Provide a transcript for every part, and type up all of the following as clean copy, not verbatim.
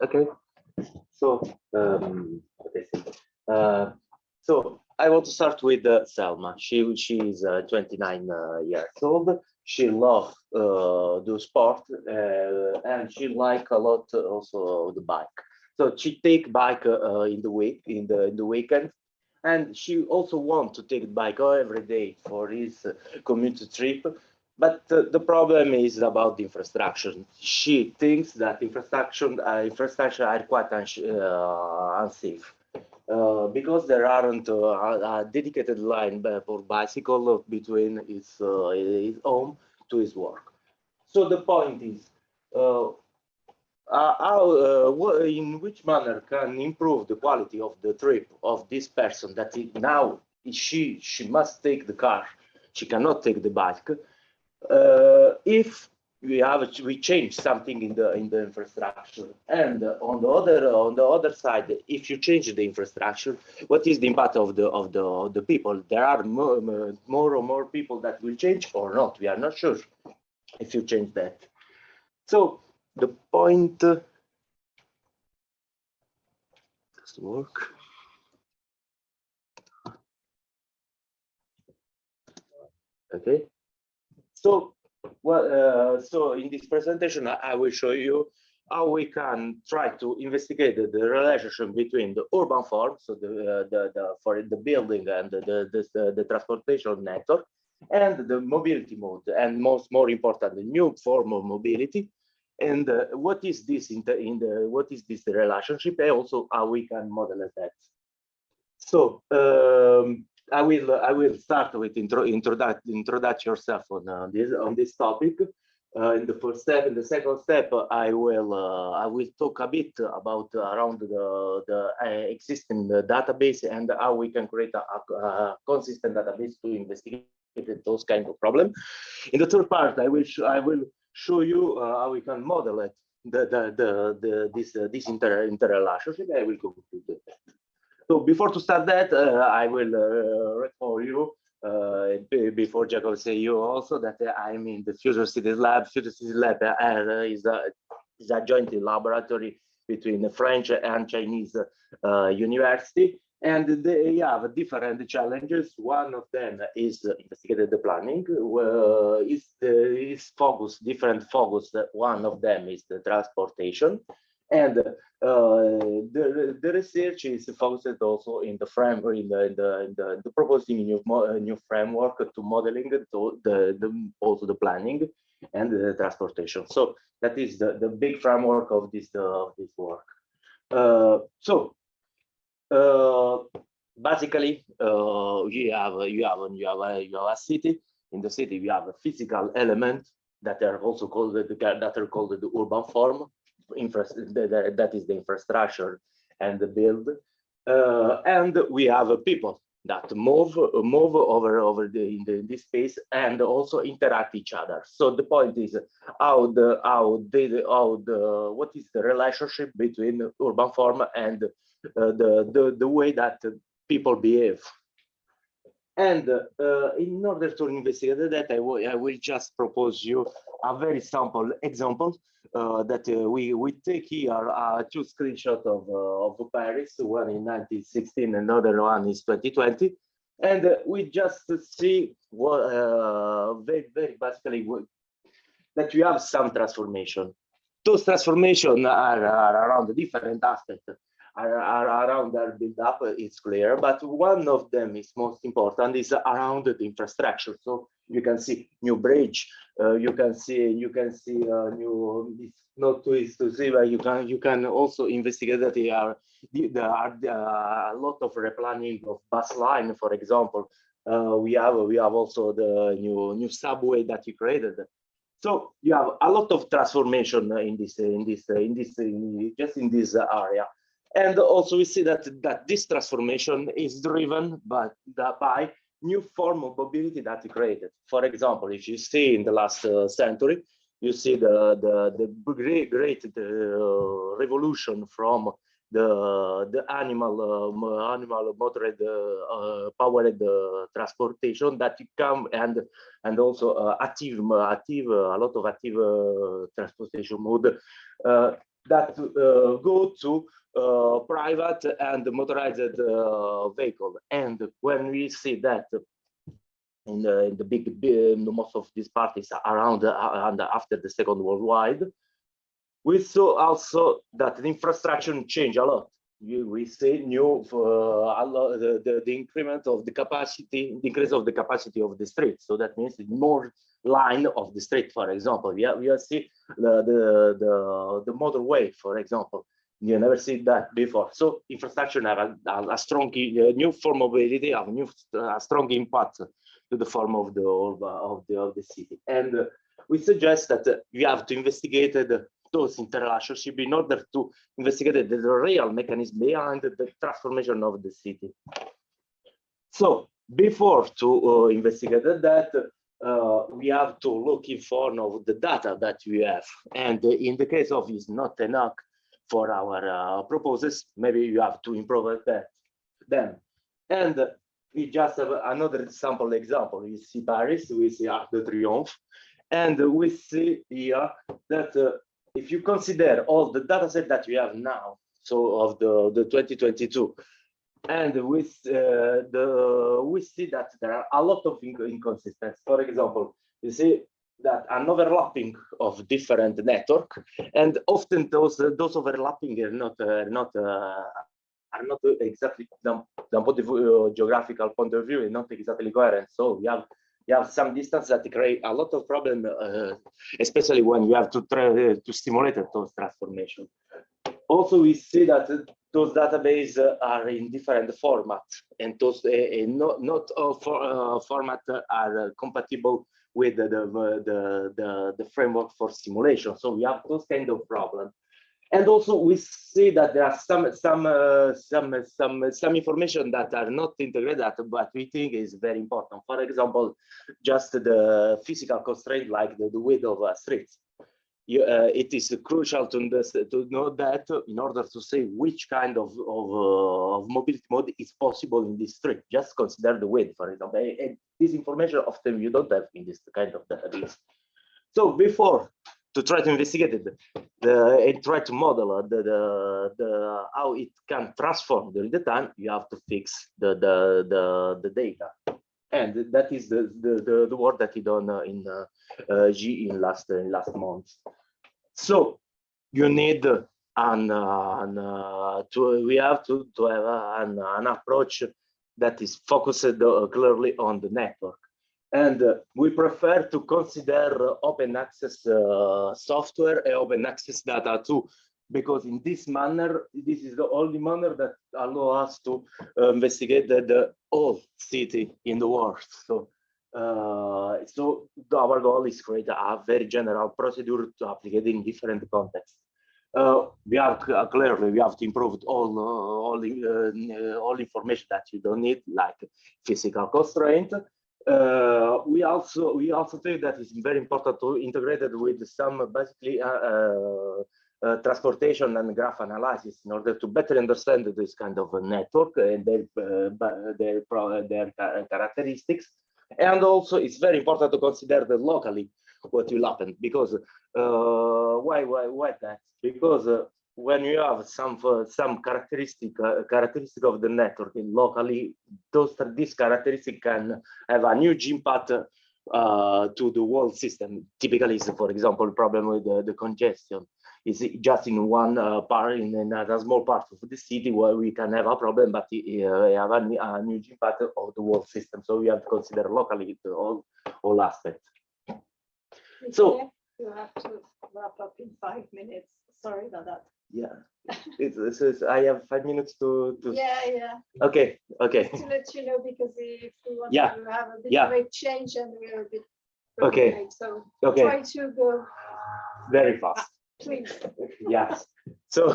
Okay. So, what is it? So I want to start with Selma. She is 29 years old. She loves do sport and she like a lot also the bike. So she take bike in the week in the weekend, and she also want to take bike every day for his community trip. But the problem is about the infrastructure. She thinks that infrastructure are quite unsafe because there aren't a dedicated line for bicycle between his home to his work. So the point is, uh, in which manner can improve the quality of the trip of this person that now she must take the car, she cannot take the bike. If we change something in the infrastructure, and on the other side, if you change the infrastructure, what is the impact of the people? There are more or more people that will change or not. We are not sure if you change that. So the point does work. Okay. So, so in this presentation, I will show you how we can try to investigate the relationship between the urban form, so the for the building and the transportation network, and the mobility mode, and more important, the new form of mobility, and what is this what is this relationship, and also how we can model that. So I will start with introduce yourself on this topic. In the first step, in the second step, I will talk a bit about around the existing database and how we can create a consistent database to investigate those kind of problems. In the third part, I will show you how we can model it, this interrelationship. I will conclude that. So before to start that, I will recall you before Jacob say you also that I'm in the Future Cities Lab. Future Cities Lab is a joint laboratory between the French and Chinese university, and they have different challenges. One of them is investigated the planning. Is focus different focus. One of them is the transportation, and the research is focused also in the framework, in the proposing new framework to modeling also the planning and the transportation. So that is the big framework of this work. So basically, you have a city. In the city, we have a physical element that are also called the urban form. That is the infrastructure and the build, and we have people that move over in this space and also interact each other. So the point is what is the relationship between urban form and the way that people behave. And in order to investigate that, I will just propose you a very sample example that we take here two screenshots of Paris, one in 1916, another one is 2020. And we just see what, very basically that you have some transformation. Those transformations are around the different aspects. Are around their build-up, it's clear, but one of them is most important is around the infrastructure. So you can see new bridge, you can see new. It's not too easy to see, but you can also investigate that there are a lot of replanning of bus line, for example. We have also the new subway that you created. So you have a lot of transformation just in this area. And also we see that this transformation is driven by new form of mobility that we created. For example, if you see in the last century, you see the great revolution from the animal motored powered transportation that come and also active a lot of active transportation mode that go to private and motorized vehicle. And when we see that in the most of these parties around and after the Second World War, we saw also that the infrastructure changed a lot. We see new the increment of the capacity, the increase of the capacity of the street. So that means more line of the street, for example. We see the motorway, for example. You never see that before. So infrastructure have a strong new form of mobility, a strong impact to the form of the city. And we suggest that we have to investigate those interrelationship in order to investigate the real mechanism behind the transformation of the city. So before to investigate that, we have to look in front of the data that we have. And in the case of is not enough for our proposals, maybe you have to improve that then. And we just have another sample example. We see Paris, we see Arc de Triomphe, and we see here that if you consider all the data set that we have now, so of the 2022, and we see that there are a lot of inconsistencies. For example, you see that an overlapping of different network, and often those overlapping are not exactly from geographical point of view, and not exactly coherent. So you have some distance that create a lot of problem, especially when you have to stimulate those transformations. Also, we see that those databases are in different formats, and those not all formats are compatible with the framework for simulation. So we have those kind of problems. And also we see that there are some information that are not integrated, but we think is very important. For example, just the physical constraint, like the width of streets. It is crucial to know that in order to say which kind of mobility mode is possible in this street. Just consider the width, for example. And this information often you don't have in this kind of database. So before to try to investigate it, and try to model how it can transform during the time, you have to fix the data, and that is the work that he done in GE in last month. So you need we have to have an approach that is focused clearly on the network. And we prefer to consider open access software and open access data too, because in this manner, this is the only manner that allows us to investigate the whole city in the world. So, so our goal is create a very general procedure to apply in different contexts. We have clearly we have to improve all information that you don't need, like physical constraint. We also think that it's very important to integrate it with some basically transportation and graph analysis in order to better understand this kind of a network and their characteristics. And also, it's very important to consider the locally what will happen, because why that? Because when you have some characteristic of the network locally, this characteristic can have a huge impact to the whole system. Typically, for example, problem with the congestion is just in one part, in a small part of the city where we can have a problem, but we have a huge impact of the whole system. So we have to consider locally all aspects. So you have to wrap up in 5 minutes. Sorry about that. Yeah, I have 5 minutes to. Yeah. Okay. Just to let you know, because if we want to have a bit of a change and we're a bit late, so try to go very fast. Please. Yes. So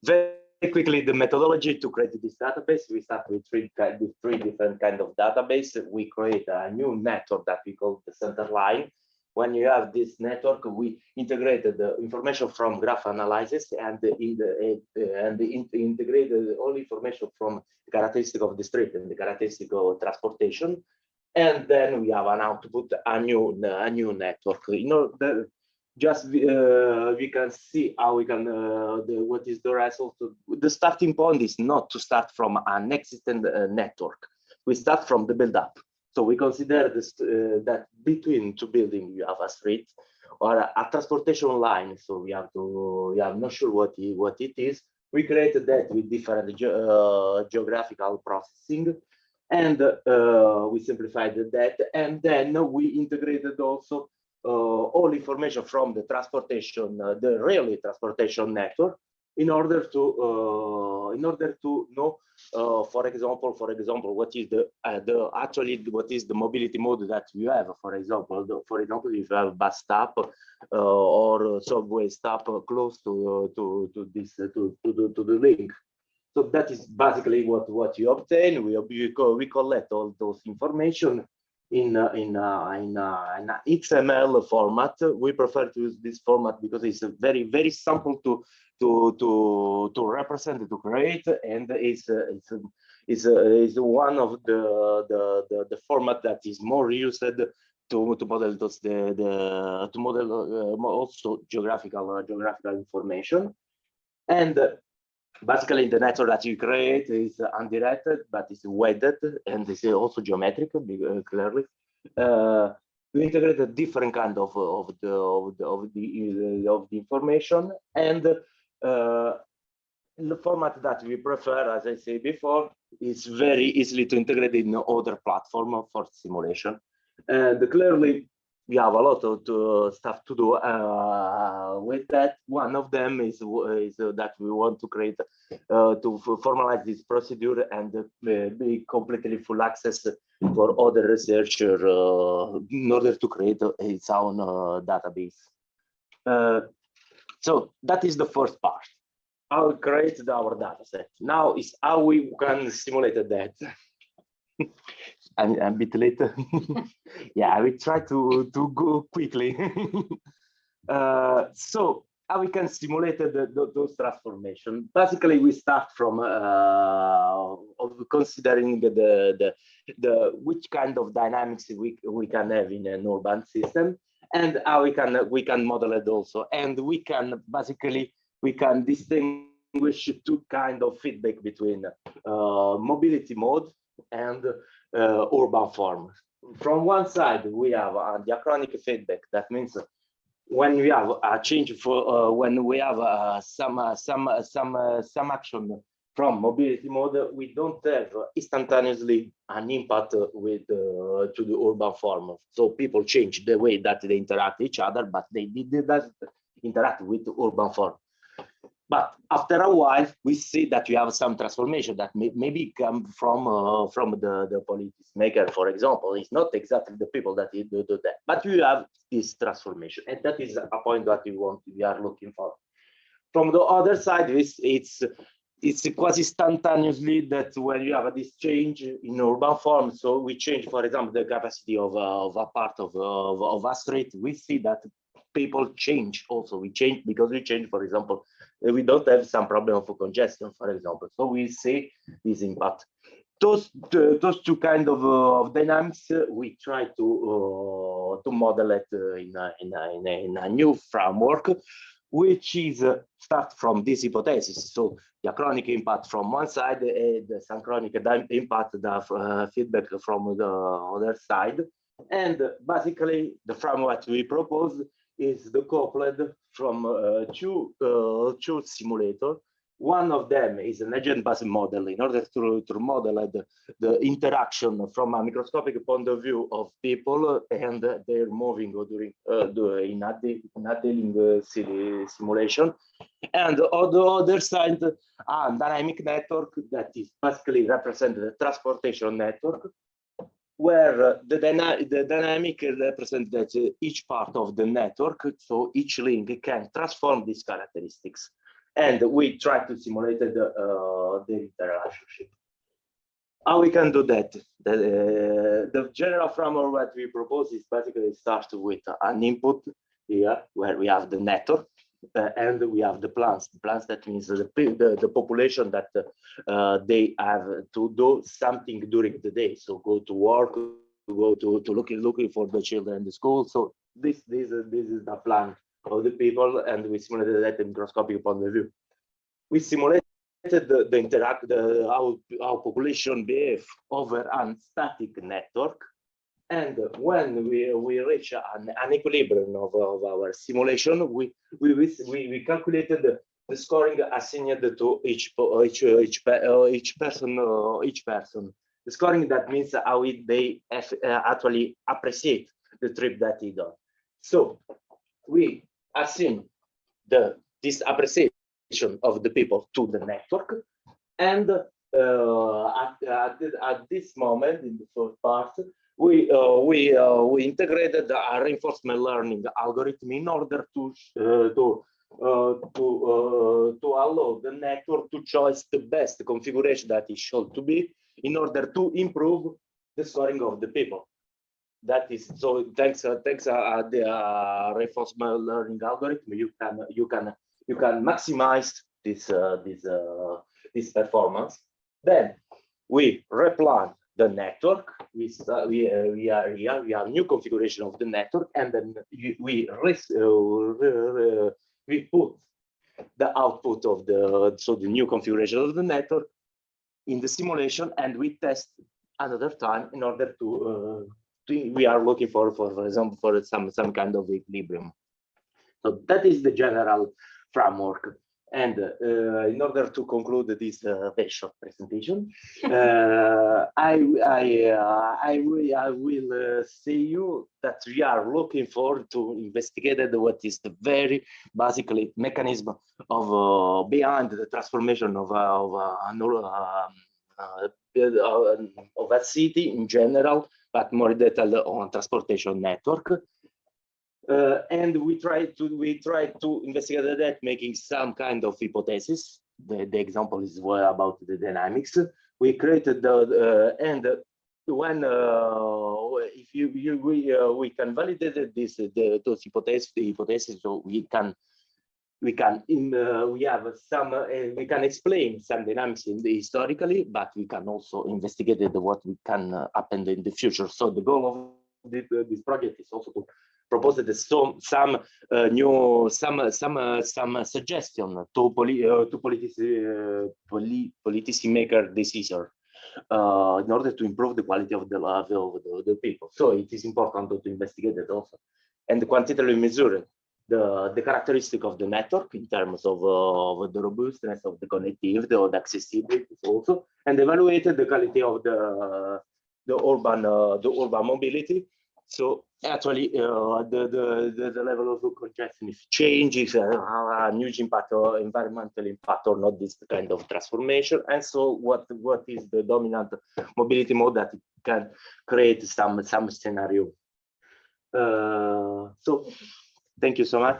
very quickly, the methodology to create this database, we start with three different kind of database. We create a new network that we call the center line. When you have this network, we integrated the information from graph analysis and integrated all information from the characteristic of the street and the characteristic of transportation. And then we have an output, a new network. You know, just we can see how we can what is the result. The starting point is not to start from an existing network. We start from the build-up. So we consider this, that between two buildings you have a street or a transportation line. So we have to, I'm not sure what it is. We created that with different geographical processing, and we simplified that, and then we integrated also all information from the transportation, the railway transportation network, in order to know, for example, what is what is the mobility mode that you have. For example, if you have a bus stop or subway stop close to the link. So that is basically what you obtain. We collect all those information in XML format. We prefer to use this format because it's very simple to represent, to create, and is one of the format that is more used to model those to model also geographical information. And basically, the network that you create is undirected, but it's weighted, and it's also geometric, clearly. We integrate a different kind of the information, and the format that we prefer, as I said before, is very easily to integrate in other platform for simulation. And clearly, we have a lot of stuff to do with that. One of them is that we want to create to formalize this procedure and be completely full access for other researcher in order to create its own database. So that is the first part. How we create our data set. Now is how we can simulate that. I'm a bit late. Yeah, I will try to go quickly. So how we can simulate those transformations? Basically, we start from considering which kind of dynamics we can have in an urban system, and how we can model it also, and we can distinguish two kind of feedback between mobility mode and urban form. From one side, we have a diachronic feedback. That means when we have a change for when we have some action from mobility mode, we don't have instantaneously an impact with to the urban form. So people change the way that they interact with each other, but they doesn't interact with the urban form. But after a while, we see that we have some transformation that maybe come from the policymaker, for example. It's not exactly the people that do that, but you have this transformation, and that is a point that we are looking for. From the other side, it's quasi instantaneously that when you have this change in urban form, so we change, for example, the capacity of a part of a street, we see that people change also. We change because we change, for example, we don't have some problem of congestion, for example. So we see this impact. Those two kind of dynamics, we try to model it in a new framework, which is start from this hypothesis. So diachronic impact from one side, the synchronic impact, the feedback from the other side. And basically, the framework we propose is decoupled from two simulators. One of them is an agent-based model in order to model the interaction from a microscopic point of view of people and their moving in a dealing simulation. And on the other side, a dynamic network that is basically represented the transportation network, where the dynamic represents that each part of the network, so each link can transform these characteristics. And we try to simulate the interrelationship. How we can do that? The general framework that we propose is basically starts with an input here, where we have the network, and we have the plants. The plants, that means the population that they have to do something during the day. So go to work, go to looking for the children in the school. So this is the plan of the people, and we simulated that in microscopic point of view. We simulated how population behave over a static network. And when we reach an equilibrium of our simulation, we calculated the scoring assigned to each person. The scoring, that means how they actually appreciate the trip that he done. So we assign this appreciation of the people to the network, and at this moment, in the first part, we integrated a reinforcement learning algorithm in order to allow the network to choose the best configuration that it should to be in order to improve the scoring of the people. That is so. Thanks the reinforcement learning algorithm, you can maximize this performance. Then we replan the network. We have new configuration of the network, and then we put the output of the new configuration of the network in the simulation, and we test another time in order to we are looking for example, for some kind of equilibrium. So that is the general framework. And in order to conclude this very short presentation, I will say you that we are looking forward to investigate what is the very basically mechanism of behind the transformation of a city in general, but more detailed on transportation network. And we try to investigate that, making some kind of hypothesis. The example is about the dynamics. We created and when if we can validate those hypotheses, so we can explain some dynamics historically, but we can also investigate what we can happen in the future. So the goal of this project is also to propose some suggestion to policymaker decision in order to improve the quality of the life of the people. So it is important to investigate it also, and quantitatively measure the characteristic of the network in terms of the robustness of the connectivity or the accessibility also, and evaluated the quality of the urban mobility. So actually, the level of congestion, if changes, a huge impact or environmental impact or not, this kind of transformation, and so what is the dominant mobility mode that can create some scenario. So thank you so much.